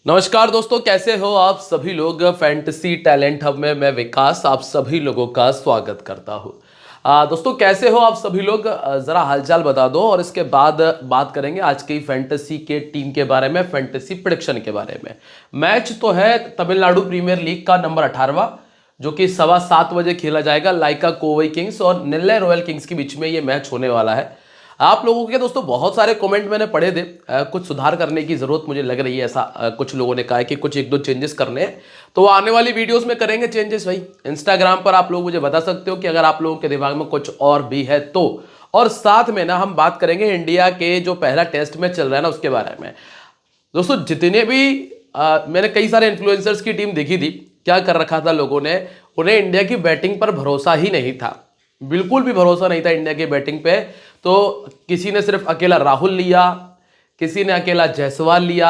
नमस्कार दोस्तों, कैसे हो आप सभी लोग। फैंटेसी टैलेंट हब में मैं विकास आप सभी लोगों का स्वागत करता हूँ। दोस्तों कैसे हो आप सभी लोग, ज़रा हालचाल बता दो और इसके बाद बात करेंगे आज की फैंटेसी के टीम के बारे में, फैंटेसी प्रेडिक्शन के बारे में। मैच तो है तमिलनाडु प्रीमियर लीग का नंबर 18वां, जो कि 7:15 बजे खेला जाएगा। लाइका कोवई किंग्स और नेल्ले रॉयल किंग्स के बीच में ये मैच होने वाला है। आप लोगों के दोस्तों बहुत सारे कमेंट मैंने पढ़े थे, कुछ सुधार करने की ज़रूरत मुझे लग रही है। ऐसा कुछ लोगों ने कहा है कि कुछ एक दो चेंजेस करने हैं, तो वो आने वाली वीडियोस में करेंगे चेंजेस। भाई इंस्टाग्राम पर आप लोग मुझे बता सकते हो कि अगर आप लोगों के दिमाग में कुछ और भी है तो। और साथ में ना हम बात करेंगे इंडिया के जो पहला टेस्ट मैच चल रहा है ना उसके बारे में। दोस्तों जितने भी मैंने कई सारे इन्फ्लुएंसर्स की टीम देखी थी, क्या कर रखा था लोगों ने, उन्हें इंडिया की बैटिंग पर भरोसा ही नहीं था, बिल्कुल भी भरोसा नहीं था इंडिया की बैटिंग पे। तो किसी ने सिर्फ अकेला राहुल लिया, किसी ने अकेला जायसवाल लिया।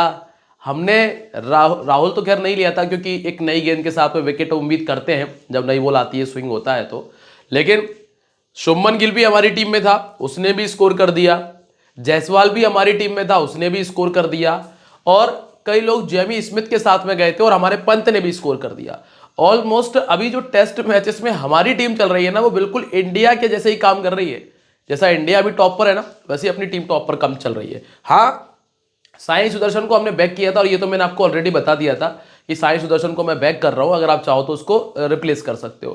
हमने राहुल तो खैर नहीं लिया था, क्योंकि एक नई गेंद के साथ में विकेट उम्मीद करते हैं जब नई बॉल आती है, स्विंग होता है तो। लेकिन शुभमन गिल भी हमारी टीम में था, उसने भी स्कोर कर दिया। जायसवाल भी हमारी टीम में था, उसने भी स्कोर कर दिया। और कई लोग जेमी स्मिथ के साथ में गए थे और हमारे पंत ने भी स्कोर कर दिया। ऑलमोस्ट अभी जो टेस्ट मैचेस में हमारी टीम चल रही है ना, वो बिल्कुल इंडिया के जैसे ही काम कर रही है। जैसा इंडिया अभी टॉप पर है ना, वैसे अपनी टीम टॉप पर कम चल रही है। हाँ, साई सुदर्शन को हमने बैक किया था, और ये तो मैंने आपको ऑलरेडी बता दिया था कि साई सुदर्शन को मैं बैक कर रहा हूं। अगर आप चाहो तो उसको रिप्लेस कर सकते हो।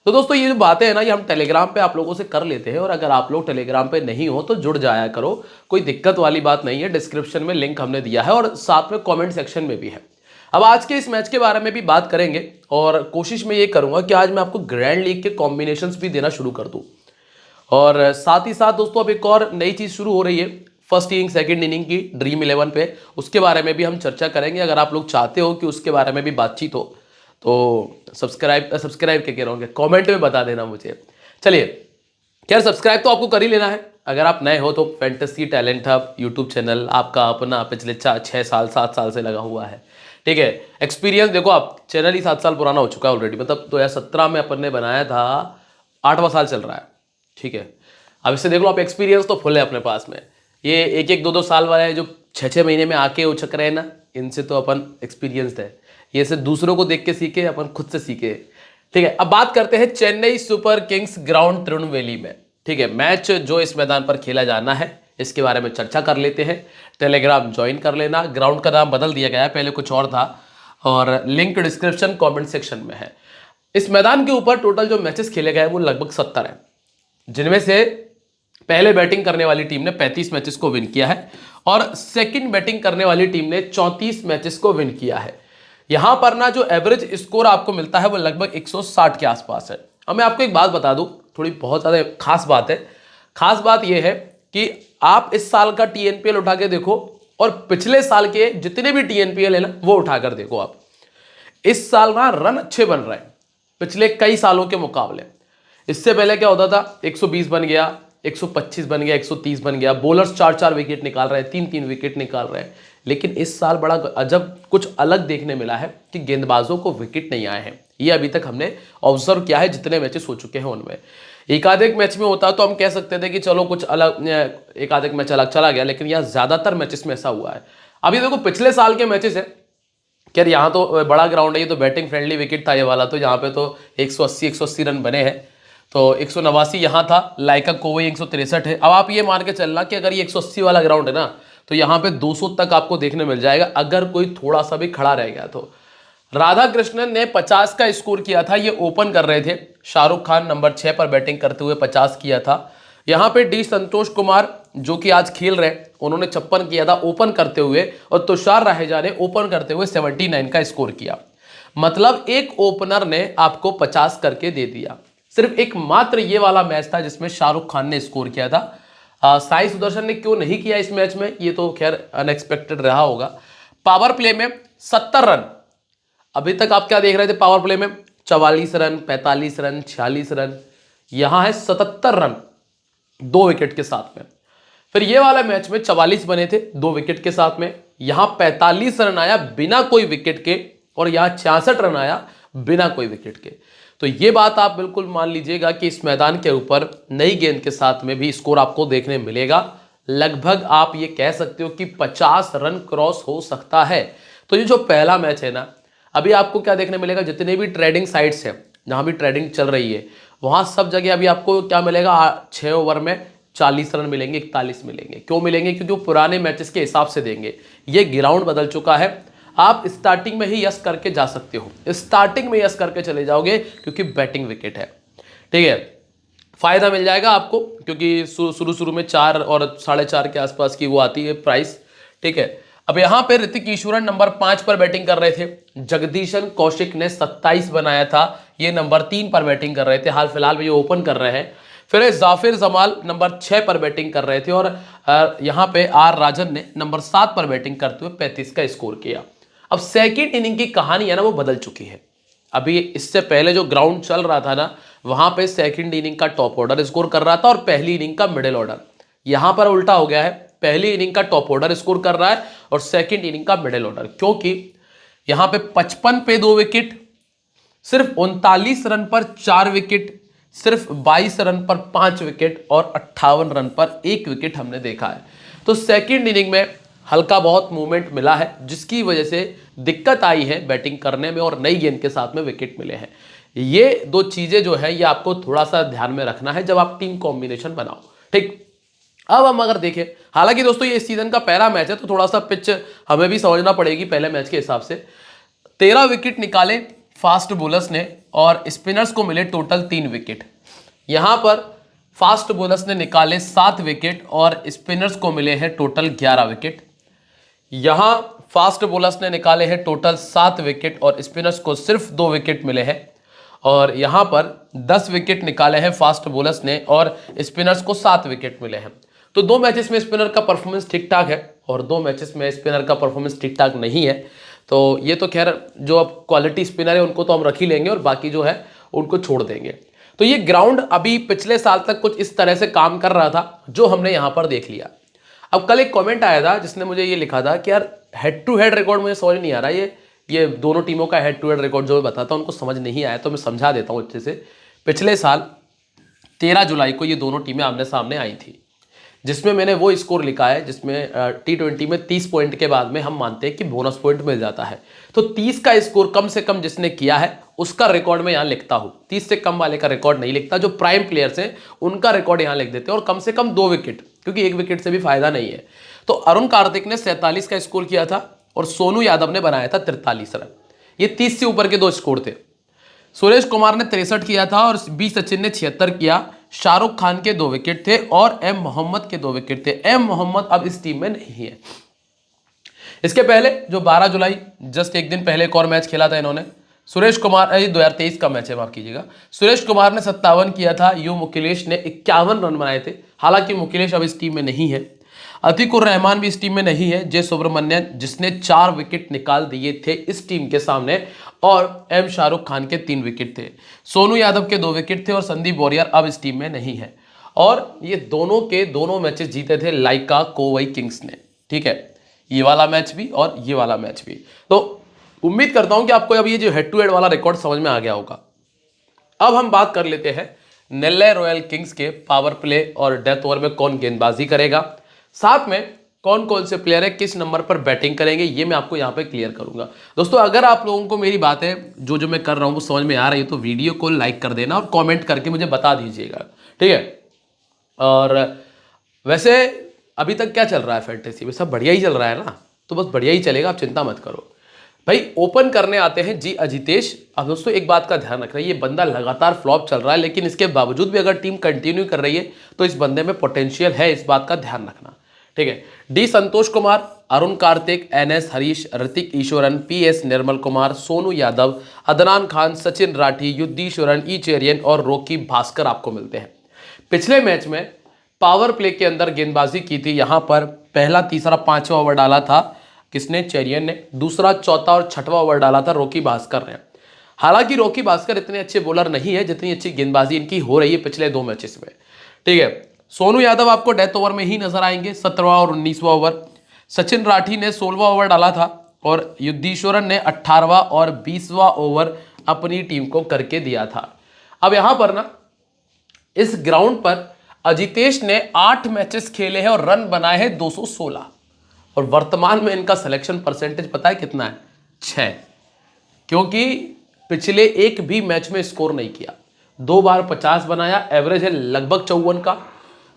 तो दोस्तों ये जो बातें हैं ना, ये हम टेलीग्राम पे आप लोगों से कर लेते हैं, और अगर आप लोग टेलीग्राम पे नहीं हो तो जुड़ जाया करो, कोई दिक्कत वाली बात नहीं है। डिस्क्रिप्शन में लिंक हमने दिया है और साथ में कॉमेंट सेक्शन में भी है। अब आज के इस मैच के बारे में भी बात करेंगे, और कोशिश मैं ये करूंगा कि आज मैं आपको ग्रैंड लीग के कॉम्बिनेशंस भी देना शुरू कर दूं। और साथ ही साथ दोस्तों अब एक और नई चीज़ शुरू हो रही है, फर्स्ट इनिंग सेकंड इनिंग की ड्रीम 11 पे, उसके बारे में भी हम चर्चा करेंगे। अगर आप लोग चाहते हो कि उसके बारे में भी बातचीत हो तो सब्सक्राइब क्या कह रहा हूँ, कॉमेंट में बता देना मुझे। चलिए, खैर सब्सक्राइब तो आपको कर ही लेना है। अगर आप नए हो तो fantasy talent hub YouTube channel आपका अपना पिछले 6 साल 7 साल से लगा हुआ है, ठीक है। एक्सपीरियंस देखो, आप चैनल ही 7 साल पुराना हो चुका है ऑलरेडी, मतलब 2017 में अपन ने बनाया था, 8वां साल चल रहा है, ठीक है। अब इससे देख लो आप, एक्सपीरियंस तो फुल है अपने पास में। ये एक एक दो दो साल वाले जो 6 6 महीने में आके उछक रहे हैं ना, इनसे तो अपन एक्सपीरियंस्ड है। ये सिर्फ दूसरों को देख के सीखे, अपन खुद से सीखे, ठीक है। अब बात करते हैं Chennai super Kings ground Tirunelveli में, ठीक है। मैच जो इस मैदान पर खेला जाना है, इसके बारे में चर्चा कर लेते हैं। टेलीग्राम ज्वाइन कर लेना। ग्राउंड का नाम बदल दिया गया है, पहले कुछ और था, और लिंक डिस्क्रिप्शन कमेंट सेक्शन में है। इस मैदान के ऊपर टोटल जो मैचेस खेले गए वो लगभग 70 हैं, जिनमें से पहले बैटिंग करने वाली टीम ने 35 मैचेस को विन किया है, और सेकंड बैटिंग करने वाली टीम ने 34 मैचेस को विन किया है। यहां पर ना जो एवरेज स्कोर आपको मिलता है वो लगभग 160 के आसपास है। अब मैं आपको एक बात बता दूं, थोड़ी बहुत ज़्यादा खास बात है। खास बात यह है कि आप इस साल का टीएनपीएल उठा के देखो, और पिछले साल के जितने भी टीएनपीएल है ना वो उठाकर देखो आप। इस साल ना रन अच्छे बन रहे हैं पिछले कई सालों के मुकाबले। इससे पहले क्या होता था, 120 बन गया, 125 बन गया, 130 बन गया, बॉलर्स 4 4 विकेट निकाल रहे हैं, 3 3 विकेट निकाल रहे हैं। लेकिन इस साल बड़ा अजब कुछ अलग देखने मिला है कि गेंदबाजों को विकेट नहीं आए हैं। ये अभी तक हमने ऑब्जर्व किया है, जितने मैचेस हो चुके हैं उनमें। एक आध एक मैच में होता तो हम कह सकते थे कि चलो कुछ अलग, एक आध एक मैच अलग चला गया, लेकिन यहाँ ज्यादातर मैचेस में ऐसा हुआ है। अभी देखो पिछले साल के मैचेस है, खैर यहाँ तो बड़ा ग्राउंड है, ये तो बैटिंग फ्रेंडली विकेट था ये वाला, तो यहाँ पे तो 180 रन बने हैं। तो 189 यहाँ था, लाइका कोवई 163 है। अब आप ये मान के चलना कि अगर ये 180 वाला ग्राउंड है ना, तो यहाँ पे 200 तक आपको देखने मिल जाएगा, अगर कोई थोड़ा सा भी खड़ा रह गया तो। राधा कृष्णन ने 50 का स्कोर किया था, ये ओपन कर रहे थे। शाहरुख खान नंबर 6 पर बैटिंग करते हुए 50 किया था। यहाँ पे डी संतोष कुमार जो कि आज खेल रहे, उन्होंने 56 किया था ओपन करते हुए, और तुषार राहेजा ने ओपन करते हुए 79 का स्कोर किया। मतलब एक ओपनर ने आपको 50 करके दे दिया। सिर्फ एक मात्र ये वाला मैच था जिसमें शाहरुख खान ने स्कोर किया था। साई सुदर्शन ने क्यों नहीं किया इस मैच में, ये तो खैर अनएक्सपेक्टेड रहा होगा। पावर प्ले में 70 रन, अभी तक आप क्या देख रहे थे पावर प्ले में, 44 रन, 45 रन, 46 रन, यहां है 77 रन 2 विकेट के साथ में। फिर ये वाला मैच में 44 बने थे 2 विकेट के साथ में, यहां 45 रन आया बिना कोई विकेट के, और यहां 66 रन आया बिना कोई विकेट के। तो ये बात आप बिल्कुल मान लीजिएगा कि इस मैदान के ऊपर नई गेंद के साथ में भी स्कोर आपको देखने मिलेगा। लगभग आप ये कह सकते हो कि 50 रन क्रॉस हो सकता है। तो ये जो पहला मैच है ना, अभी आपको क्या देखने मिलेगा, जितने भी ट्रेडिंग साइट्स हैं जहां भी ट्रेडिंग चल रही है वहां सब जगह अभी आपको क्या मिलेगा, 6 ओवर में 40 रन मिलेंगे, 41 मिलेंगे। क्यों मिलेंगे? क्योंकि वो पुराने मैचेस के हिसाब से देंगे। ये ग्राउंड बदल चुका है। आप स्टार्टिंग में ही यस करके जा सकते हो, स्टार्टिंग में यस करके चले जाओगे क्योंकि बैटिंग विकेट है। ठीक है, फायदा मिल जाएगा आपको क्योंकि शुरू शुरू में 4 और 4.5 के आसपास की वो आती है प्राइस। ठीक है, अब यहां पे ऋतिक ईश्वरन नंबर 5 पर बैटिंग कर रहे थे, जगदीशन कौशिक ने 27 बनाया था, ये नंबर 3 पर बैटिंग कर रहे थे, हाल फिलहाल में ये ओपन कर रहे हैं। फिर जाफिर जमाल नंबर 6 पर बैटिंग कर रहे थे और यहां पे आर राजन ने नंबर 7 पर बैटिंग करते हुए 35 का स्कोर किया। अब सेकेंड इनिंग की कहानी है ना, वो बदल चुकी है। अभी इससे पहले जो ग्राउंड चल रहा था ना, वहां पे सेकंड इनिंग का टॉप ऑर्डर स्कोर कर रहा था और पहली इनिंग का मिडिल ऑर्डर। यहां पर उल्टा हो गया है, पहली इनिंग का टॉप ऑर्डर स्कोर कर रहा है और सेकंड इनिंग का मिडिल ऑर्डर, क्योंकि यहां पे 55 पे 2 विकेट, सिर्फ 39 रन पर 4 विकेट, सिर्फ 22 रन पर 5 विकेट और 58 रन पर 1 विकेट हमने देखा है। तो सेकंड इनिंग में हल्का बहुत मूवमेंट मिला है, जिसकी वजह से दिक्कत आई है बैटिंग करने में और नई गेंद के साथ में विकेट मिले हैं। ये दो चीजें जो है ये आपको थोड़ा सा ध्यान में रखना है जब आप टीम कॉम्बिनेशन बनाओ। ठीक, अब हम अगर देखें, हालांकि दोस्तों ये इस सीजन का पहला मैच है तो थोड़ा सा पिच हमें भी समझना पड़ेगी पहले मैच के हिसाब से। 13 विकेट निकाले फास्ट बॉलर्स ने और स्पिनर्स को मिले टोटल 3 विकेट। यहां पर फास्ट बॉलर्स ने निकाले 7 विकेट और स्पिनर्स को मिले हैं टोटल 11 विकेट। यहां फास्ट बॉलर्स ने निकाले हैं टोटल 7 विकेट और स्पिनर्स को सिर्फ 2 विकेट मिले हैं। और यहां पर 10 विकेट निकाले हैं फास्ट बॉलर्स ने और स्पिनर्स को 7 विकेट मिले हैं। तो 2 मैचेस में स्पिनर का परफॉर्मेंस ठीक ठाक है और 2 मैचेस में स्पिनर का परफॉर्मेंस ठीक ठाक नहीं है। तो ये तो खैर जो अब क्वालिटी स्पिनर है उनको तो हम रख ही लेंगे और बाकी जो है उनको छोड़ देंगे। तो ये ग्राउंड अभी पिछले साल तक कुछ इस तरह से काम कर रहा था जो हमने यहां पर देख लिया। अब कल एक कमेंट आया था जिसने मुझे ये लिखा था कि यार हेड टू हेड रिकॉर्ड मुझे समझ नहीं आ रहा, ये दोनों टीमों का हेड टू हेड रिकॉर्ड जो मैं बताता हूं उनको समझ नहीं आया, तो मैं समझा देता हूं अच्छे से। पिछले साल 13 जुलाई को ये दोनों टीमें आमने सामने आई थी, जिसमें मैंने वो स्कोर लिखा है जिसमें T20 में 30 पॉइंट के बाद में हम मानते हैं कि बोनस पॉइंट मिल जाता है। तो 30 का स्कोर कम से कम जिसने किया है उसका रिकॉर्ड मैं यहाँ लिखता हूँ, 30 से कम वाले का रिकॉर्ड नहीं लिखता। जो प्राइम प्लेयर्स हैं उनका रिकॉर्ड यहाँ लिख देते हैं और कम से कम 2 विकेट, क्योंकि 1 विकेट से भी फायदा नहीं है। तो अरुण कार्तिक ने 47 का स्कोर किया था और सोनू यादव ने बनाया था 43 रन। ये 30 से ऊपर के 2 स्कोर थे। सुरेश कुमार ने 63 किया था और बी सचिन ने 76 किया। शाहरुख खान के 2 विकेट थे और एम मोहम्मद के 2 विकेट थे। एम मोहम्मद अब इस टीम में नहीं है। इसके पहले जो 12 जुलाई, जस्ट एक दिन पहले एक और मैच खेला था इन्होंने, सुरेश कुमार, 2023 का मैच है, माफ कीजिएगा, सुरेश कुमार ने 57 किया था, यू मुकेश ने 51 रन बनाए थे। हालांकि मुकेश अब इस टीम में नहीं है। अतीकुर रहमान भी इस टीम में नहीं है। जे सुब्रमण्यन जिसने 4 विकेट निकाल दिए थे इस टीम के सामने और एम शाहरुख खान के 3 विकेट थे। सोनू यादव के 2 विकेट थे और संदीप वॉरियर अब इस टीम में नहीं है। और ये दोनों के दोनों मैचेस जीते थे लाइका कोवई किंग्स ने। ठीक है, ये वाला मैच भी और ये वाला मैच भी। तो उम्मीद करता हूं कि आपको अब ये जो हेड टू हेड वाला रिकॉर्ड समझ में आ गया होगा। अब हम बात कर लेते हैं नेल्ले रॉयल किंग्स के पावर प्ले और डेथ ओवर में कौन गेंदबाजी करेगा, साथ में कौन कौन से प्लेयर है किस नंबर पर बैटिंग करेंगे, ये मैं आपको यहाँ पे क्लियर करूंगा। दोस्तों अगर आप लोगों को मेरी बातें जो मैं कर रहा हूँ वो समझ में आ रही है तो वीडियो को लाइक कर देना और कमेंट करके मुझे बता दीजिएगा। ठीक है, और वैसे अभी तक क्या चल रहा है फैंटेसी में, सब बढ़िया ही चल रहा है ना, तो बस बढ़िया ही चलेगा, आप चिंता मत करो भाई। ओपन करने आते हैं जी अजितेश। अब दोस्तों एक बात का ध्यान रखना, ये बंदा लगातार फ्लॉप चल रहा है, लेकिन इसके बावजूद भी अगर टीम कंटिन्यू कर रही है तो इस बंदे में पोटेंशियल है, इस बात का ध्यान रखना। ठीक है, D Santosh Kumar, Arun Kartik, NS Harish, Hrithik Eswaran, PS Nirmal Kumar, Sonu Yadav, Adnan Khan, Sachin Rathi, युद्धीश्वरन, ई चेरियन और रॉकी भास्कर आपको मिलते हैं। पिछले मैच में पावर प्ले के अंदर गेंदबाजी की थी, यहां पर पहला, तीसरा, 5वां ओवर डाला था किसने, चेरियन ने। दूसरा, चौथा और 6वां ओवर डाला था रॉकी भास्कर ने। हालांकि रॉकी भास्कर इतने अच्छे बॉलर नहीं है जितनी अच्छी गेंदबाजी इनकी हो रही है पिछले 2 मैचेस में। ठीक है, सोनू यादव आपको डेथ ओवर में ही नजर आएंगे, 17वां और 19वां ओवर। सचिन राठी ने 16वां ओवर डाला था और युद्धीश्वरन ने 18वां और 20वां ओवर अपनी टीम को करके दिया था। अब यहां पर ना इस ग्राउंड पर अजितेश ने 8 मैचेस खेले हैं और रन बनाए हैं 216। और वर्तमान में इनका सिलेक्शन परसेंटेज पता है कितना है? 6, क्योंकि पिछले एक भी मैच में स्कोर नहीं किया। 2 बार 50 बनाया, एवरेज है लगभग 54 का।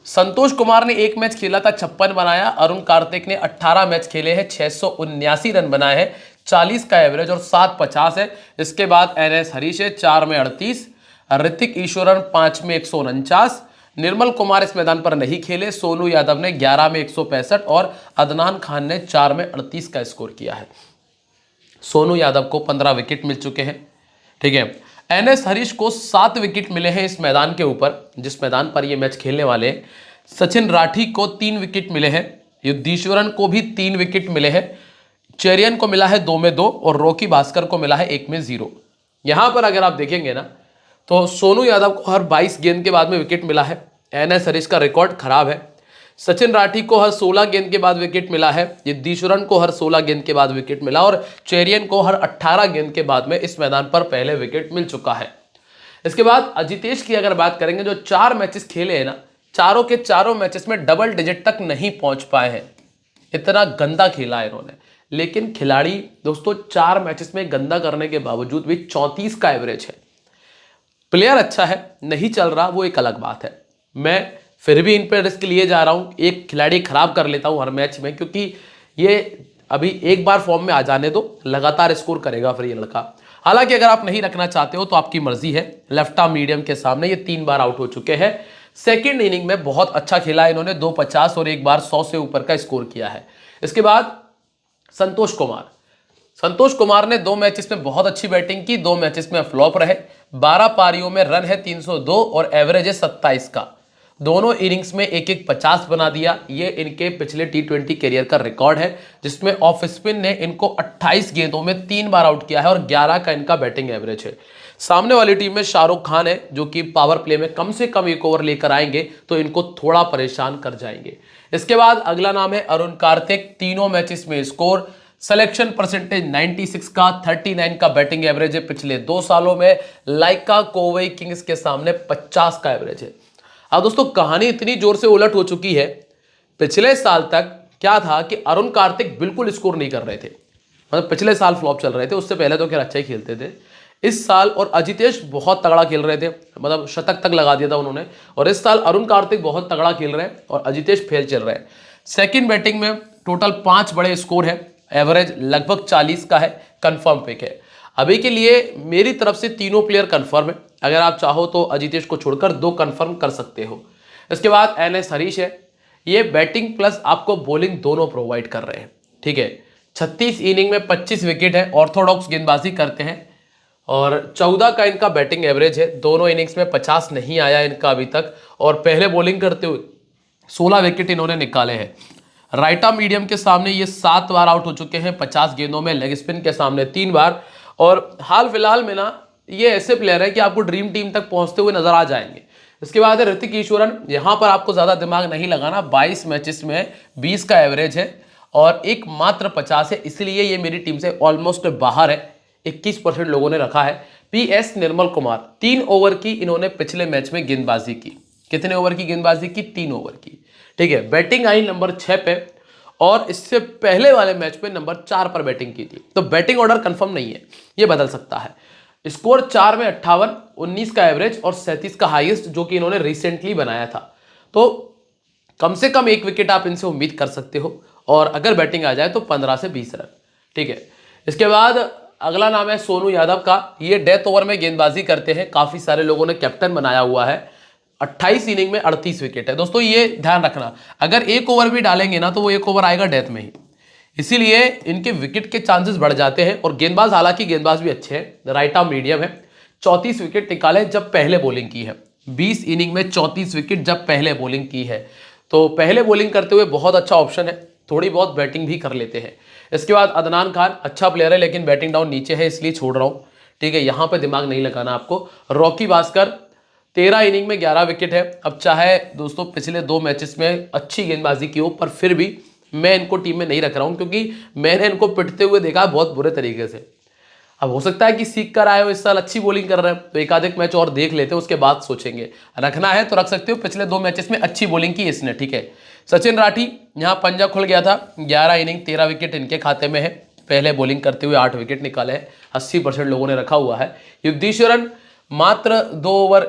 संतोष कुमार ने एक मैच खेला था, 56 बनाया। अरुण कार्तिक ने 18 मैच खेले हैं, 679 रन बनाए हैं, 40 का एवरेज और 7 50 है। इसके बाद एनएस हरीश है 4 में 38, ऋतिक ईश्वरन 5 में 149, निर्मल कुमार इस मैदान पर नहीं खेले, सोनू यादव ने 11 में 165 और अदनान खान ने 4 में 38 का स्कोर किया है। सोनू यादव को 15 विकेट मिल चुके हैं, ठीक है। एनएस हरीश को 7 विकेट मिले हैं इस मैदान के ऊपर, जिस मैदान पर ये मैच खेलने वाले हैं। सचिन राठी को 3 विकेट मिले हैं, युद्धीश्वरन को भी 3 विकेट मिले हैं, चेरियन को मिला है 2 में 2 और रॉकी भास्कर को मिला है 1 में 0। यहां पर अगर आप देखेंगे ना तो सोनू यादव को हर 22 गेंद के बाद में विकेट मिला है। एनएस हरीश का रिकॉर्ड खराब है। सचिन राठी को हर 16 गेंद के बाद विकेट मिला है, युद्धीश्वरन को हर 16 गेंद के बाद विकेट मिला और चेरियन को हर 18 गेंद के बाद में इस मैदान पर पहले विकेट मिल चुका है। इसके बाद अजितेश की अगर बात करेंगे, जो 4 मैचेस खेले हैं ना, चारों के चारों मैचेस में डबल डिजिट तक नहीं पहुंच पाए हैं। इतना गंदा खेला है इन्होंने, लेकिन खिलाड़ी दोस्तों 4 मैचेस में गंदा करने के बावजूद भी 34 का एवरेज है। प्लेयर अच्छा है, नहीं चल रहा वो एक अलग बात है। मैं फिर भी इन पर रिस्क लिए जा रहा हूं, एक खिलाड़ी खराब कर लेता हूं हर मैच में, क्योंकि ये अभी एक बार फॉर्म में आ जाने दो, लगातार स्कोर करेगा फिर ये लड़का। हालांकि अगर आप नहीं रखना चाहते हो तो आपकी मर्जी है। लेफ्ट आर्म मीडियम के सामने ये 3 बार आउट हो चुके हैं। सेकेंड इनिंग में बहुत अच्छा खेला है इन्होंने, 250 और एक बार 100 से ऊपर का स्कोर किया है। इसके बाद संतोष कुमार ने 2 मैचेस में बहुत अच्छी बैटिंग की, 2 मैचेस में फ्लॉप रहे। 12 पारियों में रन है 302 और एवरेज है 27 का। दोनों इनिंग्स में एक 50 बना दिया। ये इनके पिछले T20 करियर का रिकॉर्ड है, जिसमें ऑफ स्पिन ने इनको 28 गेंदों में 3 बार आउट किया है और 11 का इनका बैटिंग एवरेज है। सामने वाली टीम में शाहरुख खान है, जो कि पावर प्ले में कम से कम 1 ओवर लेकर आएंगे तो इनको थोड़ा परेशान कर जाएंगे। इसके बाद अगला नाम है अरुण कार्तिक। तीनों मैचेस में स्कोर, सिलेक्शन परसेंटेज 96 का, 39 का बैटिंग एवरेज है। पिछले 2 सालों में लाइका कोवई किंग्स के सामने 50 का एवरेज है। अब दोस्तों कहानी इतनी जोर से उलट हो चुकी है। पिछले साल तक क्या था कि अरुण कार्तिक बिल्कुल स्कोर नहीं कर रहे थे, मतलब पिछले साल फ्लॉप चल रहे थे, उससे पहले तो खैर अच्छा ही खेलते थे। इस साल और अजितेश बहुत तगड़ा खेल रहे थे, मतलब शतक तक लगा दिया था उन्होंने, और इस साल अरुण कार्तिक बहुत तगड़ा खेल रहे हैं और अजितेश फेल चल रहे हैं। सेकंड बैटिंग में टोटल 5 बड़े स्कोर है, एवरेज लगभग 40 का है, कंफर्म पिक है। अभी के लिए मेरी तरफ से तीनों प्लेयर कंफर्म है। अगर आप चाहो तो अजितेश को छोड़कर 2 कंफर्म कर सकते हो। इसके बाद एनएस हरीश है, ये बैटिंग प्लस आपको बॉलिंग दोनों प्रोवाइड कर रहे हैं, ठीक है। 36 इनिंग में 25 विकेट है, ऑर्थोडॉक्स गेंदबाजी करते हैं और 14 का इनका बैटिंग एवरेज है। दोनों इनिंग्स में 50 नहीं आया इनका अभी तक, और पहले बॉलिंग करते हुए 16 विकेट इन्होंने निकाले हैं। राइट आर्म मीडियम के सामने ये 7 बार आउट हो चुके हैं 50 गेंदों में, लेग स्पिन के सामने 3 बार। और हाल फिलहाल में ना ये ऐसे प्लेयर है कि आपको ड्रीम टीम तक पहुंचते हुए नजर आ जाएंगे। इसके बाद है ऋतिक ईश्वरन। यहां पर आपको ज्यादा दिमाग नहीं लगाना, 22 मैचेस में 20 का एवरेज है और एक मात्र 50 है, इसलिए ये मेरी टीम से ऑलमोस्ट बाहर है। 21% लोगों ने रखा है। PS निर्मल कुमार, 3 ओवर की इन्होंने पिछले मैच में गेंदबाजी की। कितने ओवर की गेंदबाजी की? 3 ओवर की, ठीक है। बैटिंग आई नंबर 6 पे और इससे पहले वाले मैच पे नंबर 4 पर बैटिंग की थी। तो बैटिंग ऑर्डर कंफर्म नहीं है, ये बदल सकता है। स्कोर 4 में 58, 19 का एवरेज और 37 का हाईएस्ट, जो कि इन्होंने रिसेंटली बनाया था। तो कम से कम 1 विकेट आप इनसे उम्मीद कर सकते हो, और अगर बैटिंग आ जाए तो 15 से 20 रन, ठीक है। इसके बाद अगला नाम है सोनू यादव का। ये डेथ ओवर में गेंदबाजी करते हैं, काफी सारे लोगों ने कैप्टन बनाया हुआ है। 28 इनिंग में 38 विकेट है। दोस्तों ये ध्यान रखना, अगर 1 ओवर भी डालेंगे ना तो वो 1 ओवर आएगा डेथ में ही, इसीलिए इनके विकेट के चांसेस बढ़ जाते हैं। और गेंदबाज, हालांकि गेंदबाज भी अच्छे हैं, राइट आर्म मीडियम है। 34 विकेट निकाले जब पहले बॉलिंग की है। 20 इनिंग में 34 विकेट जब पहले बॉलिंग की है, तो पहले बॉलिंग करते हुए बहुत अच्छा ऑप्शन है। थोड़ी बहुत बैटिंग भी कर लेते हैं। इसके बाद अदनान खान, अच्छा प्लेयर है लेकिन बैटिंग डाउन नीचे है, इसलिए छोड़ रहा हूँ, ठीक है। यहाँ पे दिमाग नहीं लगाना आपको। रॉकी भास्कर, 13 इनिंग में 11 विकेट है। अब चाहे दोस्तों पिछले 2 मैचेस में अच्छी गेंदबाजी की हो, पर फिर भी मैं इनको टीम में नहीं रख रहा हूं, क्योंकि मैंने इनको पिटते हुए देखा बहुत बुरे तरीके से। अब हो सकता है कि सीख कर आए हो, इस साल अच्छी बॉलिंग कर रहे हैं, तो एक आध एक मैच और देख लेते हैं, उसके बाद सोचेंगे। रखना है तो रख सकते हो, पिछले 2 मैचेस में अच्छी बॉलिंग की इसने, ठीक है। सचिन राठी, यहाँ पंजा खुल गया था, 11 इनिंग 13 विकेट इनके खाते में है। पहले बॉलिंग करते हुए 8 विकेट निकाले हैं, 80% लोगों ने रखा हुआ है। युद्धीश्वरन मात्र 2 ओवर,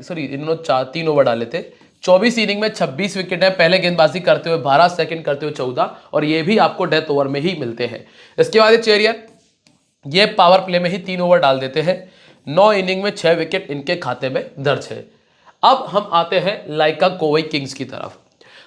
सॉरी इन्होंने 3 ओवर डाले थे। 24 इनिंग में 26 विकेट है, पहले गेंदबाजी करते हुए 12, सेकंड करते हुए 14, और ये भी आपको डेथ ओवर में ही मिलते हैं। इसके बाद चेरियन, ये पावर प्ले में ही 3 ओवर डाल देते हैं। 9 इनिंग में 6 विकेट इनके खाते में दर्ज है। अब हम आते हैं लाइका कोवई किंग्स की तरफ।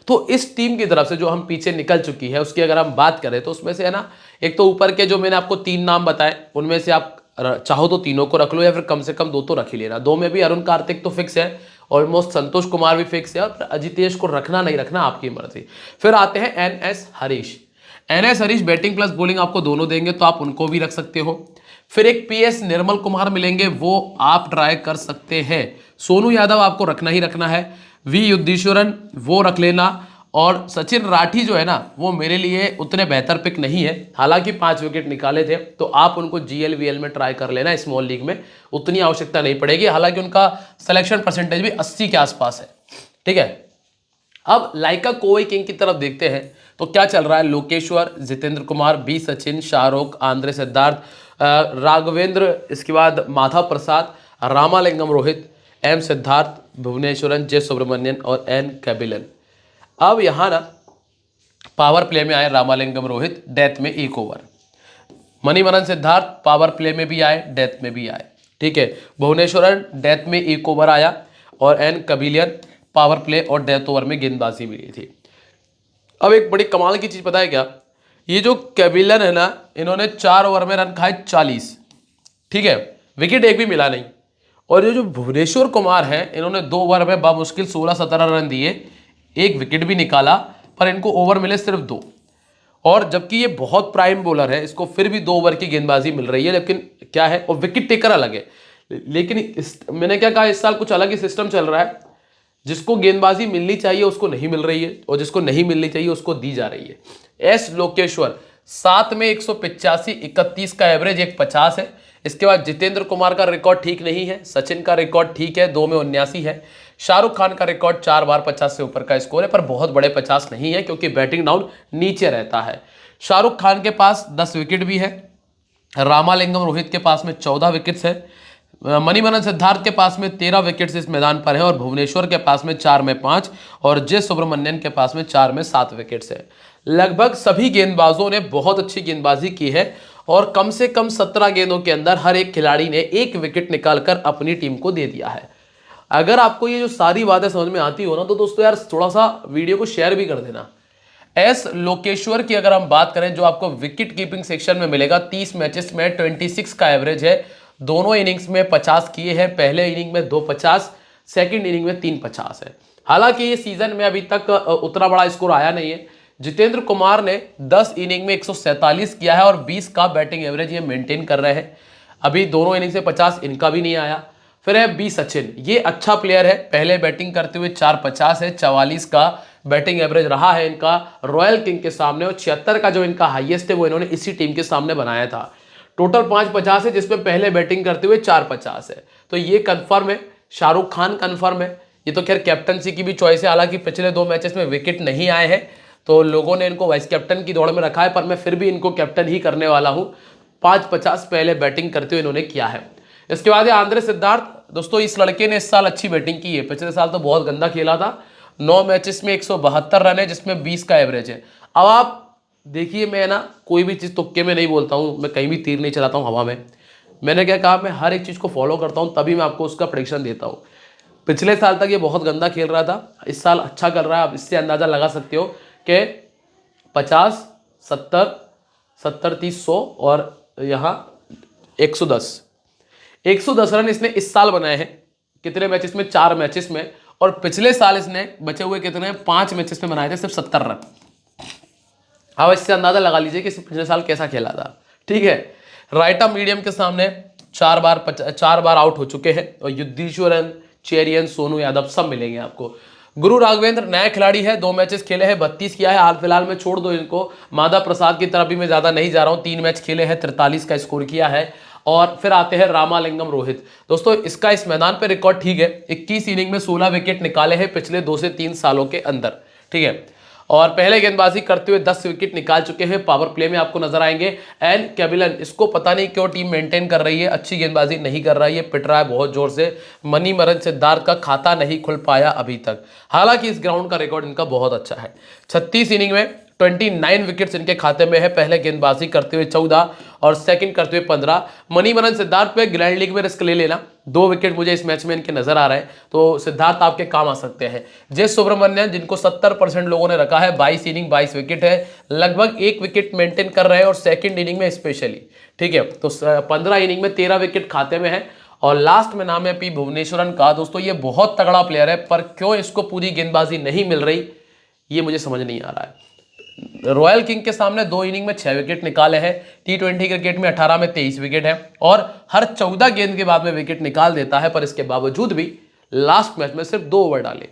तो इस टीम की तरफ से जो हम पीछे निकल चुकी है उसकी अगर हम बात करें तो उसमें से है ना, एक तो ऊपर के जो मैंने आपको 3 नाम बताए उनमें से आप चाहो तो तीनों को रख लो या फिर कम से कम 2 तो रख ही लेना। 2 में भी अरुण कार्तिक तो फिक्स है, ऑलमोस्ट संतोष कुमार भी फिक्स है, और अजितेश को रखना नहीं रखना आपकी मर्जी। फिर आते हैं NS Harish. NS Harish batting plus bowling आपको दोनों देंगे तो आप उनको भी रख सकते हो। फिर एक पीएस निर्मल कुमार मिलेंगे, वो आप ट्राई कर सकते हैं। सोनू यादव आपको रखना ही रखना है। वी युद्धीश्वरन वो रख लेना, और सचिन राठी जो है ना वो मेरे लिए उतने बेहतर पिक नहीं है, हालांकि 5 विकेट निकाले थे, तो आप उनको जीएलवीएल में ट्राई कर लेना, स्मॉल लीग में उतनी आवश्यकता नहीं पड़ेगी, हालांकि उनका सिलेक्शन परसेंटेज भी 80 के आसपास है। ठीक है, अब लाइका कोवई किंग की तरफ देखते हैं तो क्या चल रहा है। लोकेश्वर, जितेंद्र कुमार, बी सचिन, शाहरुख, आंद्रे सिद्धार्थ, राघवेंद्र, इसके बाद माधव प्रसाद, रामालिंगम रोहित, एम सिद्धार्थ, भुवनेश्वरन, जे सुब्रमण्यन और एन कैबिलन। अब यहाँ ना पावर प्ले में आए रामालिंगम रोहित, डेथ में 1 ओवर। मणिवरन सिद्धार्थ पावर प्ले में भी आए, डेथ में भी आए। ठीक है, भुवनेश्वरन डेथ में 1 ओवर आया, और एन कैबिलियन पावर प्ले और डेथ ओवर में गेंदबाजी मिली थी। अब एक बड़ी कमाल की चीज पता है क्या, ये जो कैबिलियन है ना, इन्होंने 4 ओवर में रन खाए 40। ठीक है, विकेट एक भी मिला नहीं। और ये जो भुवनेश्वर कुमार है, इन्होंने 2 ओवर में बामुश्किल 16-17 रन दिए, 1 विकेट भी निकाला, पर इनको ओवर मिले सिर्फ 2। और जबकि ये बहुत प्राइम बॉलर है, इसको फिर भी 2 ओवर की गेंदबाजी मिल रही है, लेकिन क्या है, और विकेट टेकर अलग है। लेकिन मैंने क्या कहा, इस साल कुछ अलग ही सिस्टम चल रहा है, जिसको गेंदबाजी मिलनी चाहिए उसको नहीं मिल रही है, और जिसको नहीं मिलनी चाहिए उसको दी जा रही है। एस लोकेश्वर 7 में 185, 31 का एवरेज, 150 है। इसके बाद जितेंद्र कुमार का रिकॉर्ड ठीक नहीं है, सचिन का रिकॉर्ड ठीक है, 2 में 79 है। शाहरुख खान का रिकॉर्ड 4 बार 50 से ऊपर का स्कोर है, पर बहुत बड़े 50 नहीं है, क्योंकि बैटिंग डाउन नीचे रहता है। शाहरुख खान के पास 10 विकेट भी है, रामालिंगम रोहित के पास में 14 विकेट्स है, मणिवरन सिद्धार्थ के पास में 13 विकेट्स इस मैदान पर है, और भुवनेश्वर के पास में 4 में 5, और जे सुब्रमण्यन के पास में 4 में 7 विकेट्स है। लगभग सभी गेंदबाजों ने बहुत अच्छी गेंदबाजी की है, और कम से कम 17 गेंदों के अंदर हर एक खिलाड़ी ने 1 विकेट निकालकर अपनी टीम को दे दिया है। अगर आपको ये जो सारी बातें समझ में आती हो ना, तो दोस्तों यार थोड़ा सा वीडियो को शेयर भी कर देना। एस लोकेश्वर की अगर हम बात करें, जो आपको विकेट कीपिंग सेक्शन में मिलेगा, 30 मैचेस में 26 का एवरेज है, दोनों इनिंग्स में 50 किए हैं, पहले इनिंग में 2 50, सेकंड इनिंग में 3 50 है। हालांकि ये सीजन में अभी तक उतना बड़ा स्कोर आया नहीं है। जितेंद्र कुमार ने 10 इनिंग में 147 किया है, और 20 का बैटिंग एवरेज ये मेंटेन कर रहे हैं। अभी दोनों इनिंग से 50 इनका भी नहीं आया। फिर है बी सचिन, ये अच्छा प्लेयर है, पहले बैटिंग करते हुए 450 है, 44 का बैटिंग एवरेज रहा है इनका रॉयल किंग के सामने, और 76 का जो इनका हाईएस्ट है वो इन्होंने इसी टीम के सामने बनाया था। टोटल 550 है, जिसमें पहले बैटिंग करते हुए 450 है। तो ये कंफर्म है। शाहरुख खान कंफर्म है। ये तो खैर कैप्टनसी की भी चॉइस है, हालांकि पिछले 2 मैचेस में विकेट नहीं आए हैं, तो लोगों ने इनको वाइस कैप्टन की दौड़ में रखा है, पर मैं फिर भी इनको कैप्टन ही करने वाला हूं। 550 पहले बैटिंग करते हुए इन्होंने किया है। इसके बाद आंद्रे सिद्धार्थ, दोस्तों इस लड़के ने इस साल अच्छी बैटिंग की है, पिछले साल तो बहुत गंदा खेला था। 9 मैचेस में 172 रन है, जिसमें 20 का एवरेज है। अब आप देखिए, मैं ना कोई भी चीज़ तुक्के में नहीं बोलता हूँ, मैं कहीं भी तीर नहीं चलाता हूँ हवा में। मैंने क्या कहा, मैं हर एक चीज़ को फॉलो करता हूँ, तभी मैं आपको उसका प्रेडिक्शन देता हूँ। पिछले साल तक ये बहुत गंदा खेल रहा था, इस साल अच्छा कर रहा है। आप इससे अंदाज़ा लगा सकते हो कि 50, 70, 70, 30, 100 और यहाँ 110 रन इसने इस साल बनाए हैं। कितने मैचेस में? 4 मैचेस में। और पिछले साल इसने बचे हुए कितने 5 मैचेस में बनाए थे सिर्फ 70 रन। अब इससे अंदाजा लगा लीजिए कि पिछले साल कैसा खेला था। ठीक है, राइट आर्म मीडियम के सामने 4 बार आउट हो चुके हैं, और युद्धीश्वरन, चेरियन, सोनू यादव सब मिलेंगे आपको। गुरु राघवेंद्र नया खिलाड़ी है, 2 मैचेस खेले हैं, 32 किया है हाल फिलहाल में, छोड़ दो इनको। माधव प्रसाद की तरफ भी मैं ज्यादा नहीं जा रहा हूं, 3 मैच खेले हैं, 43 का स्कोर किया है। और फिर आते हैं रामालिंगम रोहित। दोस्तों इसका इस मैदान पे रिकॉर्ड ठीक है, 21 इनिंग में 16 विकेट निकाले हैं पिछले 2 से 3 सालों के अंदर। ठीक है। और पहले गेंदबाजी करते हुए 10 विकेट निकाल चुके हैं, पावर प्ले में आपको नजर आएंगे। एन कैबिलन, इसको पता नहीं क्यों टीम मेंटेन कर रही है, अच्छी गेंदबाजी नहीं कर रहा है, ये पिट रहा है बहुत जोर से। मणिमरन सिद्धार्थ का खाता नहीं खुल पाया अभी तक, हालांकि इस ग्राउंड का रिकॉर्ड इनका बहुत अच्छा है। 36 इनिंग में 29 विकेट्स इनके खाते में है, पहले गेंदबाजी करते हुए 14 और सेकंड करते हुए 15। मणिमरन सिद्धार्थ पे ग्रैंड लीग में रिस्क ले लेना, 2 विकेट मुझे इस मैच में इनके नजर आ रहे हैं, तो सिद्धार्थ आपके काम आ सकते हैं। जे सुब्रमण्यन, जिनको 70% लोगों ने रखा है, 22 इनिंग 22 विकेट है, लगभग 1 विकेट मेंटेन कर रहे हैं और सेकंड इनिंग में स्पेशली, ठीक है। तो 15 इनिंग में 13 विकेट खाते में है। और लास्ट में नाम है पी भुवनेश्वरन का। दोस्तों ये बहुत तगड़ा प्लेयर है, पर क्यों इसको पूरी गेंदबाजी नहीं मिल रही, ये मुझे समझ नहीं आ रहा है। रॉयल किंग के सामने 2 इनिंग में 6 विकेट निकाले हैं, T20 क्रिकेट में 18 में 23 विकेट है और हर 14 गेंद के बाद में विकेट निकाल देता है, पर इसके बावजूद भी लास्ट मैच में सिर्फ 2 ओवर डाले।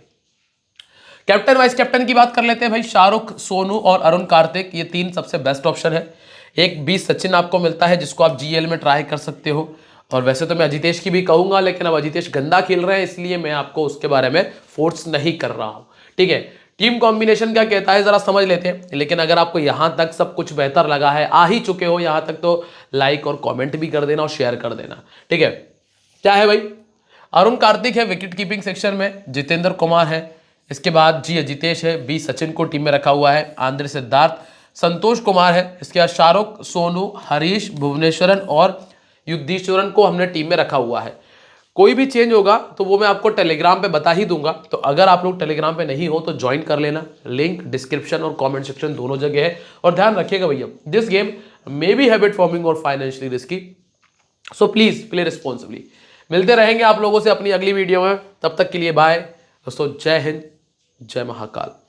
कैप्टन वाइस कैप्टन की बात कर लेते हैं भाई। शाहरुख, सोनू और अरुण कार्तिक, ये 3 सबसे बेस्ट ऑप्शन है। एक 20 सचिन आपको मिलता है, जिसको आप GL में ट्राई कर सकते हो। और वैसे तो मैं अजितेश की भी कहूंगा, लेकिन अब अजितेश गंदा खेल रहे हैं, इसलिए मैं आपको उसके बारे में फोर्स नहीं कर रहा हूं, ठीक है। टीम कॉम्बिनेशन क्या कहता है जरा समझ लेते हैं। लेकिन अगर आपको यहां तक सब कुछ बेहतर लगा है, आ ही चुके हो यहां तक, तो लाइक और कमेंट भी कर देना और शेयर कर देना, ठीक है। क्या है भाई, अरुण कार्तिक है विकेट कीपिंग सेक्शन में, जितेंद्र कुमार है, इसके बाद जी अजितेश है, बी सचिन को टीम में रखा हुआ है, आंद्रे सिद्धार्थ, संतोष कुमार है, इसके बाद शाहरुख, सोनू, हरीश, भुवनेश्वरन और युद्धीश्वरन को हमने टीम में रखा हुआ है। कोई भी चेंज होगा तो वो मैं आपको टेलीग्राम पे बता ही दूंगा, तो अगर आप लोग टेलीग्राम पे नहीं हो तो ज्वाइन कर लेना, लिंक डिस्क्रिप्शन और कमेंट सेक्शन दोनों जगह है। और ध्यान रखिएगा भैया, this game may be habit forming और financially risky, so please play responsibly. मिलते रहेंगे आप लोगों से अपनी अगली वीडियो में, तब तक के लिए बाय दोस्तों, जय हिंद, जय महाकाल।